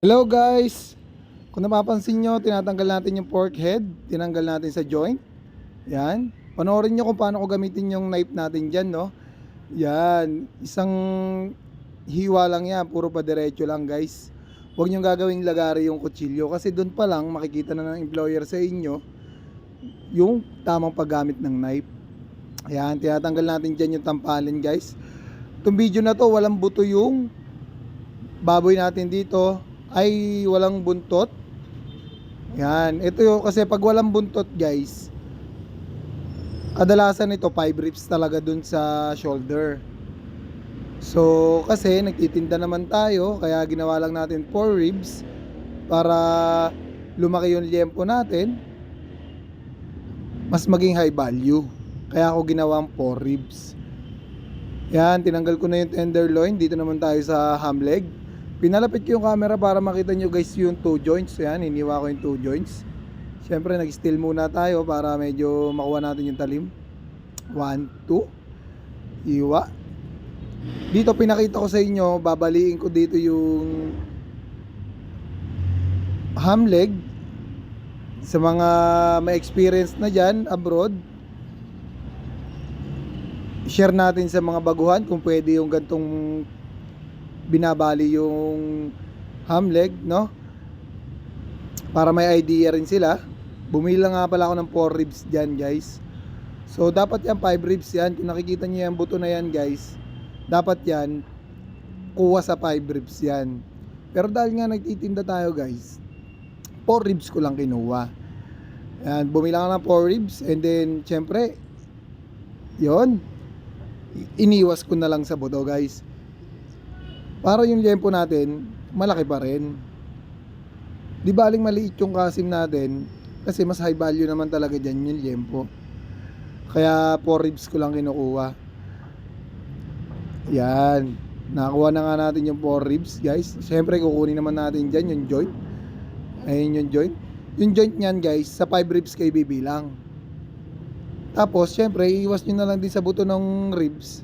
Hello guys! Kung napapansin nyo, tinatanggal natin yung pork head. Tinanggal natin sa joint. Yan. Panoorin nyo kung paano ko gamitin yung knife natin dyan, no? Yan. Isang hiwa lang yan. Puro pa diretso lang, guys. Huwag nyo gagawing lagari yung kutsilyo. Kasi doon pa lang, makikita na ng employer sa inyo yung tamang paggamit ng knife. Yan. Tinatanggal natin dyan yung tampalin, guys. Itong video na to, walang buto yung baboy natin dito. Ay walang buntot. Yan, ito yung kasi pag walang buntot guys, kadalasan ito 5 ribs talaga dun sa shoulder. So kasi nagtitinda naman tayo, kaya ginawa lang natin 4 ribs para lumaki yung liempo natin, mas maging high value. Kaya ako ginawang 4 ribs. Yan, tinanggal ko na yung tenderloin. Dito naman tayo sa ham leg. Pinalapit ko yung camera para makita nyo guys yung 2 joints. Yan, iniwa ko yung 2 joints. Siyempre nag-still muna tayo para medyo makuha natin yung talim. 1, 2. Iwa. Dito pinakita ko sa inyo, babaliin ko dito yung ham leg. Sa mga may experience na dyan abroad, share natin sa mga baguhan kung pwede yung gantong binabali yung ham leg, no? Para may idea rin sila. Bumili nga pala ako ng 4 ribs dyan guys. So dapat yan 5 ribs yan. Kung nakikita nyo yung buto na yan guys, dapat yan kuha sa 5 ribs yan. Pero dahil nga nagtitinda tayo guys, 4 ribs ko lang kinuha. Yan, bumili ako ng 4 ribs. And then syempre yon, iniwas ko na lang sa buto guys, para yung liempo natin malaki pa rin. Di baling maliit yung kasim natin, kasi mas high value naman talaga dyan yung liempo. Kaya 4 ribs ko lang kinukuha. Yan, nakakuha na nga natin yung 4 ribs guys. Siyempre kukunin naman natin dyan yung joint. Ayun yung joint. Yung joint nyan guys, sa 5 ribs kayo bibilang. Tapos syempre iiwas nyo na lang din sa buto ng ribs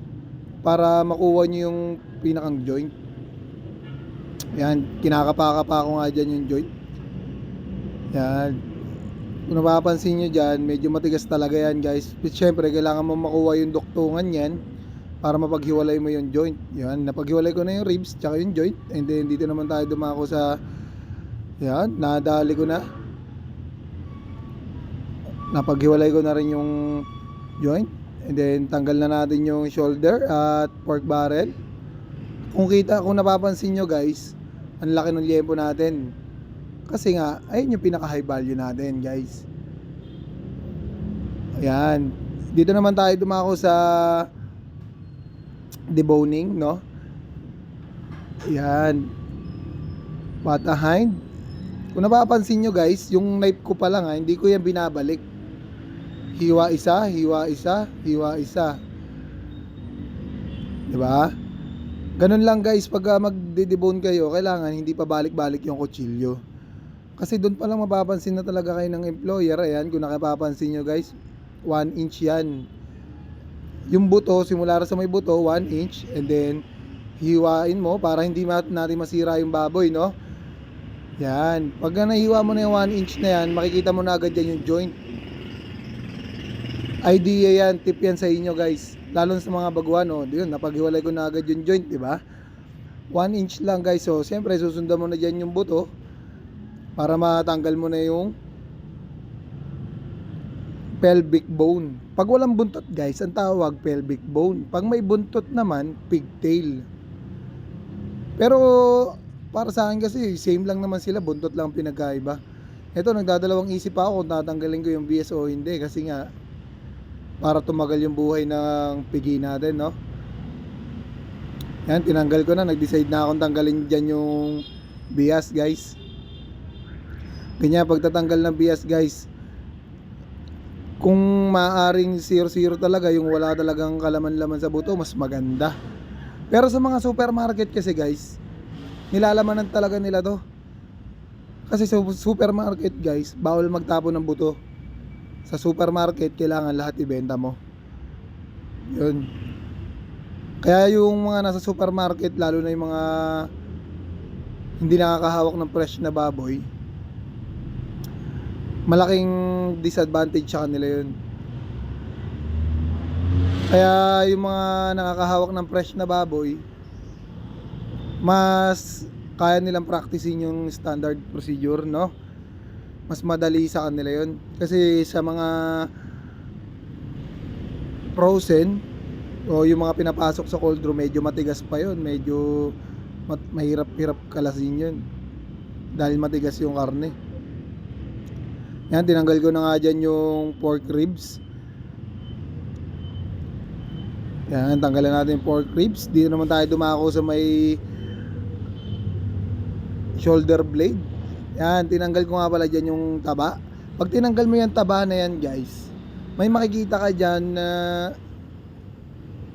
para makuha nyo yung pinakang joint. Yan, kinakapa-kapa ko nga dyan yung joint. Yan, kung napapansin nyo dyan, medyo matigas talaga yan guys. Siyempre kailangan mo makuha yung duktungan yan para mapaghiwalay mo yung joint. Yan, napaghiwalay ko na yung ribs tsaka yung joint. And then dito naman tayo dumako sa, yan, nadali ko na, napaghiwalay ko na rin yung joint. And then tanggal na natin yung shoulder at pork barrel. Kung napapansin nyo guys, ang laki ng liempo natin. Kasi nga, ayun yung pinaka high value natin guys. Ayan. Dito naman tayo dumako sa deboning, no? Ayan. Pata hind. Kung napapansin nyo guys, yung knife ko pa lang hindi ko yan binabalik. Hiwa isa, hiwa isa, hiwa isa. Diba? Ganun lang guys, pag magde-debone kayo, kailangan hindi pa balik-balik yung kutsilyo. Kasi doon pa lang mapapansin na talaga kayo ng employer. Ayan, kung nakapapansin nyo guys, 1 inch yan. Yung buto, simula sa may buto, 1 inch. And then, hiwain mo para hindi natin masira yung baboy, no? Yan, pag nahiwa mo na yung 1 inch na yan, makikita mo na agad yan yung joint. Idea yan, tip yan sa inyo guys, lalo sa mga baguhan, no? Yun, napaghiwalay ko na agad yung joint, diba? 1 inch lang guys. So siyempre susundan mo na dyan yung buto para matanggal mo na yung pelvic bone. Pag walang buntot guys, ang tawag pelvic bone. Pag may buntot naman, pigtail. Pero para sa akin kasi same lang naman sila, buntot lang pinagkaiba. Ito, nagdadalawang isip pa ako kung tatanggalin ko yung BS o hindi, kasi nga para tumagal yung buhay ng pigi natin, no? Yan, tinanggal ko na, nag-decide na akong tanggalin dyan yung bias guys. Ganyan pagtatanggal ng bias guys, kung maaring 0-0 talaga, yung wala talagang kalaman-laman sa buto, mas maganda. Pero sa mga supermarket kasi guys, nilalamanan talaga nila to. Kasi sa supermarket guys, bawal magtapon ng buto. Sa supermarket, kailangan lahat ibenta mo. Yun. Kaya yung mga nasa supermarket, lalo na yung mga hindi nakakahawak ng fresh na baboy, malaking disadvantage sa kanila yun. Kaya yung mga nakakahawak ng fresh na baboy, mas kaya nilang practicein yung standard procedure, no? Mas madali sa kanila yun. Kasi sa mga frozen o yung mga pinapasok sa cold room, medyo matigas pa yun. Medyo mahirap-hirap kalasin yun dahil matigas yung karne. Yan, tinanggal ko na nga dyan yung pork ribs. Yan, tanggalan natin yung pork ribs. Dito naman tayo dumako sa may shoulder blade. Yan, tinanggal ko nga pala dyan yung taba. Pag tinanggal mo yung taba na yan, guys, may makikita ka dyan na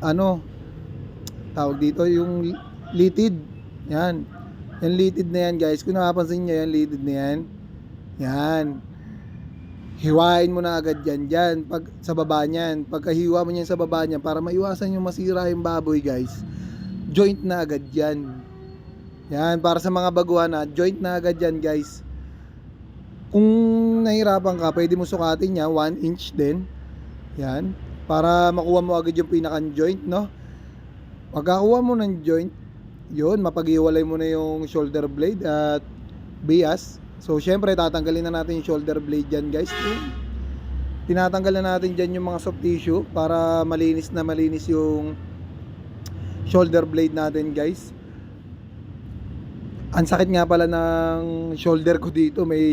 ano tawag dito, yung litid. Yan, yung litid na yan, guys. Kung nakapansin nyo yan, litid na yan, yan, hiwain mo na agad dyan pag sa baba niyan. Pagkahiwa mo niyan sa baba niyan, para maiwasan yung masira yung baboy, guys, joint na agad yan. Yan, para sa mga baguhan na, joint na agad yan, guys. Kung nahirapan ka, pwede mo sukatin niya 1 inch din. Yan, para makuha mo agad yung pinakang joint, no? Pagkakuha mo ng joint, yun, mapaghiwalay mo na yung shoulder blade at bias. So, syempre, tatanggalin na natin yung shoulder blade dyan, guys. Tinatanggal na natin dyan yung mga soft tissue para malinis na malinis yung shoulder blade natin, guys. Ang sakit nga pala ng shoulder ko dito. May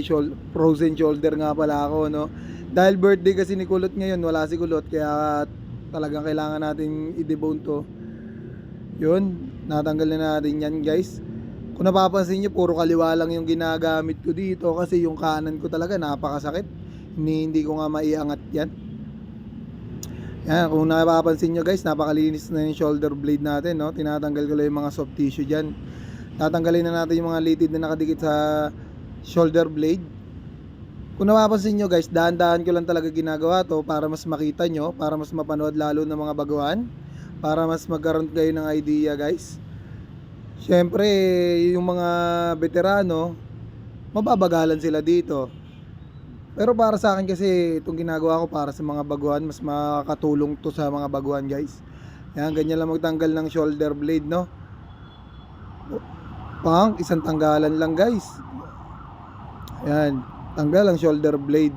frozen shoulder nga pala ako, no? Dahil birthday kasi ni Kulot ngayon, wala si Kulot. Kaya talagang kailangan natin i-debone to. Yun, natanggal na natin yan, guys. Kung napapansin nyo, puro kaliwa lang yung ginagamit ko dito kasi yung kanan ko talaga napakasakit. Hindi ko nga maiangat yan. Yan, kung napapansin nyo, guys, napakalinis na yung shoulder blade natin, no? Tinatanggal ko lang yung mga soft tissue dyan. Tatanggalin na natin yung mga litid na nakadikit sa shoulder blade. Kung napapansin nyo, guys, dahan-dahan ko lang talaga ginagawa to para mas makita nyo, para mas mapanood lalo ng mga baguhan, para mas magkaroon kayo ng idea, guys. Siyempre, yung mga veterano, mababagalan sila dito. Pero para sa akin kasi, itong ginagawa ko para sa mga baguhan, mas makakatulong to sa mga baguhan, guys. Yan, ganyan lang magtanggal ng shoulder blade, no? Pang, isang tanggalan lang, guys. Yan, tanggal ang shoulder blade.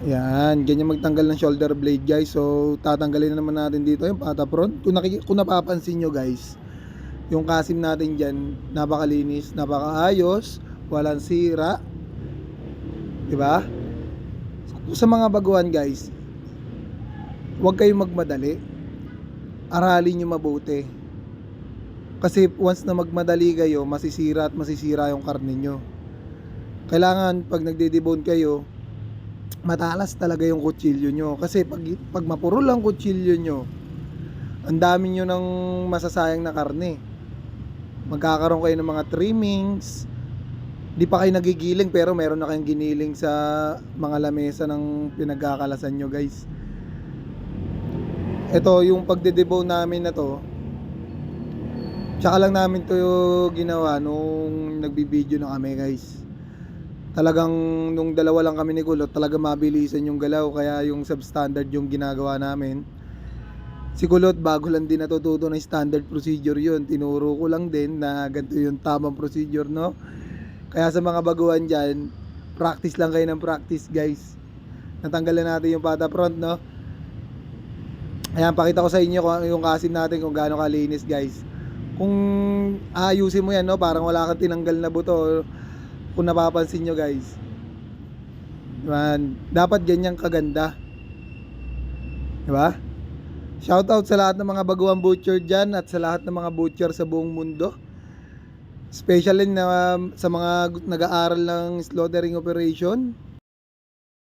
Yan, ganyan magtanggal ng shoulder blade, guys. So, tatanggalin na naman natin dito yung pata front. Kung napapansin nyo, guys, yung kasim natin dyan, napakalinis, napakaayos, walang sira, diba? Sa mga baguhan, guys, huwag kayong magmadali. Aralin nyo mabuti. Kasi once na magmadali kayo, masisira at masisira yung karne nyo. Kailangan pag nagde-debone kayo, matalas talaga yung kutsilyo nyo. Kasi pag mapuro lang kutsilyo nyo, ang dami nyo ng masasayang na karne. Magkakaroon kayo ng mga trimmings. Di pa kayo nagigiling pero meron na kayong giniling sa mga lamesa ng pinagkakalasan nyo, guys. Ito yung pagde-debone namin na to, tsaka lang namin to ginawa nung nagbibideo na kami, guys. Talagang nung dalawa lang kami ni Kulot, talaga mabilisan yung galaw, kaya yung substandard yung ginagawa namin. Si Kulot bago lang din natututo ng standard procedure yun. Tinuro ko lang din na ganito yung tamang procedure, no? Kaya sa mga baguhan dyan, practice lang kayo ng practice, guys. Natanggalan natin yung pata front, no? Ayan, pakita ko sa inyo yung kasim natin kung gaano kalinis, guys. Kung ayusin mo yan, no, parang wala kang tinanggal na buto. Kung napapansin nyo, guys, dapat ganyan kaganda, diba? Shoutout sa lahat ng mga baguang butcher dyan at sa lahat ng mga butcher sa buong mundo, especially na sa mga nag-aaral ng slaughtering operation.